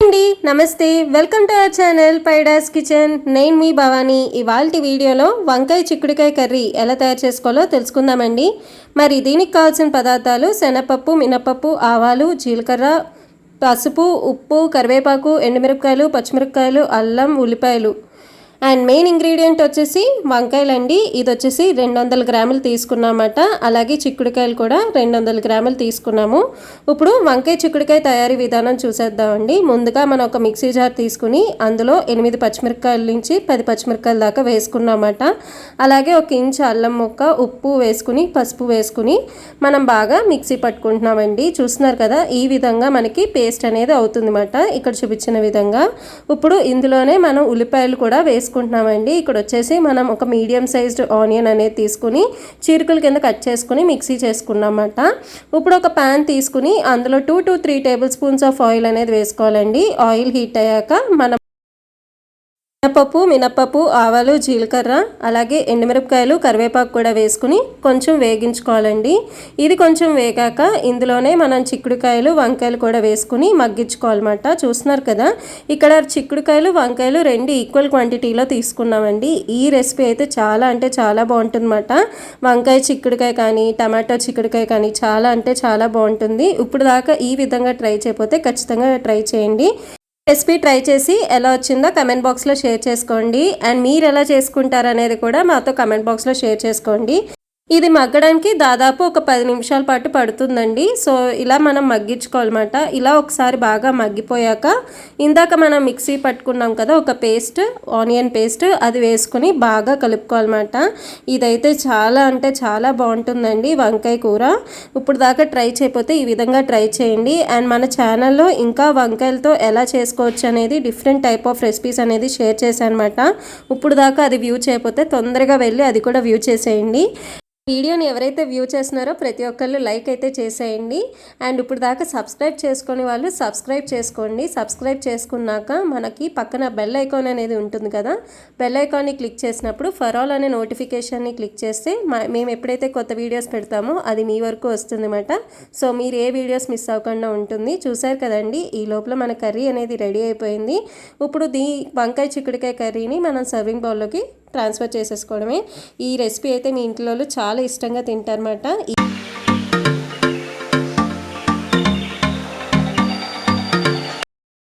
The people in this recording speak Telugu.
అండి, నమస్తే. వెల్కమ్ టు అవర్ ఛానల్ పైడాస్ కిచెన్. నేను మీ భవానీ. ఇవాల్టి వీడియోలో వంకాయ చిక్కుడుకాయ కర్రీ ఎలా తయారు చేసుకోవాలో తెలుసుకుందామండి. మరి దీనికి కావాల్సిన పదార్థాలు శనగపప్పు, మినపప్పు, ఆవాలు, జీలకర్ర, పసుపు, ఉప్పు, కరివేపాకు, ఎండుమిరపకాయలు, పచ్చిమిరపకాయలు, అల్లం, ఉల్లిపాయలు. అండ్ మెయిన్ ఇంగ్రీడియంట్ వచ్చేసి వంకాయలు అండి. ఇది వచ్చేసి 200 గ్రాములు తీసుకున్నామట. అలాగే చిక్కుడుకాయలు కూడా 200 గ్రాములు తీసుకున్నాము. ఇప్పుడు వంకాయ చిక్కుడుకాయ తయారీ విధానం చూసేద్దామండి. ముందుగా మనం ఒక మిక్సీ జార్ తీసుకుని అందులో 8 పచ్చిమిరపకాయల నుంచి 10 పచ్చిమిరపకాయల దాకా వేసుకున్నామట. అలాగే 1 ఇంచు అల్లం ముక్క, ఉప్పు వేసుకుని, పసుపు వేసుకుని మనం బాగా మిక్సీ పట్టుకుంటున్నామండి. చూస్తున్నారు కదా, ఈ విధంగా మనకి పేస్ట్ అనేది అవుతుందన్నమాట, ఇక్కడ చూపించిన విధంగా. ఇప్పుడు ఇందులోనే మనం ఉల్లిపాయలు కూడా వేసుకుంటున్నామండి. ఇక్కడ వచ్చేసి మనం ఒక మీడియం సైజ్డ్ ఆనియన్ అనేది తీసుకుని చీరుకుల కింద కట్ చేసుకుని మిక్సీ చేసుకున్నామట. ఇప్పుడు ఒక ప్యాన్ తీసుకుని అందులో 2 to 3 table spoons of oil అనేది వేసుకోవాలండి. ఆయిల్ హీట్ అయ్యాక మనం శనగపప్పు, మినపప్పు, ఆవాలు, జీలకర్ర, అలాగే ఎండుమిరపకాయలు, కరివేపాకు కూడా వేసుకుని కొంచెం వేగించుకోవాలండి. ఇది కొంచెం వేగాక ఇందులోనే మనం చిక్కుడుకాయలు, వంకాయలు కూడా వేసుకుని మగ్గించుకోవాలన్నమాట. చూస్తున్నారు కదా, ఇక్కడ చిక్కుడుకాయలు, వంకాయలు 2 ఈక్వల్ క్వాంటిటీలో తీసుకున్నామండి. ఈ రెసిపీ అయితే చాలా అంటే చాలా బాగుంటుందన్నమాట. వంకాయ చిక్కుడుకాయ కానీ, టమాటో చిక్కుడుకాయ కానీ చాలా అంటే చాలా బాగుంటుంది. ఇప్పుడు దాకా ఈ విధంగా ట్రై చేయకపోతే ఖచ్చితంగా ట్రై చేయండి. రెసిపీ ట్రై చేసి ఎలా వచ్చిందో కమెంట్ బాక్స్లో షేర్ చేసుకోండి. అండ్ మీరు ఎలా చేసుకుంటారు అనేది కూడా మాతో కమెంట్ బాక్స్లో షేర్ చేసుకోండి. ఇది మగ్గడానికి దాదాపు ఒక 10 నిమిషాల పాటు పడుతుందండి. సో ఇలా మనం మగ్గించుకోవాలన్నమాట. ఇలా ఒకసారి బాగా మగ్గిపోయాక ఇందాక మనం మిక్సీ పట్టుకున్నాం కదా ఒక పేస్ట్, ఆనియన్ పేస్ట్, అది వేసుకుని బాగా కలుపుకోవాలన్నమాట. ఇదైతే చాలా అంటే చాలా బాగుంటుందండి వంకాయ కూర. ఇప్పుడు దాకా ట్రై చేయకపోతే ఈ విధంగా ట్రై చేయండి. అండ్ మన ఛానల్లో ఇంకా వంకాయలతో ఎలా చేసుకోవచ్చు అనేది డిఫరెంట్ టైప్ ఆఫ్ రెసిపీస్ అనేది షేర్ చేశాను అనమాట. ఇప్పుడు దాకా అది వ్యూ చేయకపోతే తొందరగా వెళ్ళి అది కూడా వ్యూ చేసేయండి. వీడియోని ఎవరైతే వ్యూ చేస్తున్నారో ప్రతి ఒక్కళ్ళు లైక్ అయితే చేసేయండి. అండ్ ఇప్పుడు దాకా సబ్స్క్రైబ్ చేసుకునే వాళ్ళు సబ్స్క్రైబ్ చేసుకోండి. సబ్స్క్రైబ్ చేసుకున్నాక మనకి పక్కన బెల్ ఐకాన్ అనేది ఉంటుంది కదా, బెల్ ఐకాన్ని క్లిక్ చేసినప్పుడు ఫర్ ఆల్ అనే నోటిఫికేషన్ని క్లిక్ చేస్తే మేము ఎప్పుడైతే కొత్త వీడియోస్ పెడతామో అది మీ వరకు వస్తుంది అన్నమాట. సో మీరు ఏ వీడియోస్ మిస్ అవ్వకుండా ఉంటుంది. చూసారు కదండి, ఈ లోపల మన కర్రీ అనేది రెడీ అయిపోయింది. ఇప్పుడు వంకాయ చిక్కుడుకాయ కర్రీని మనం సర్వింగ్ బౌల్లోకి ట్రాన్స్ఫర్ చేసేసుకోవడమే. ఈ రెసిపీ అయితే మీ ఇంట్లో చాలా ఇష్టంగా తింటారన్నమాట.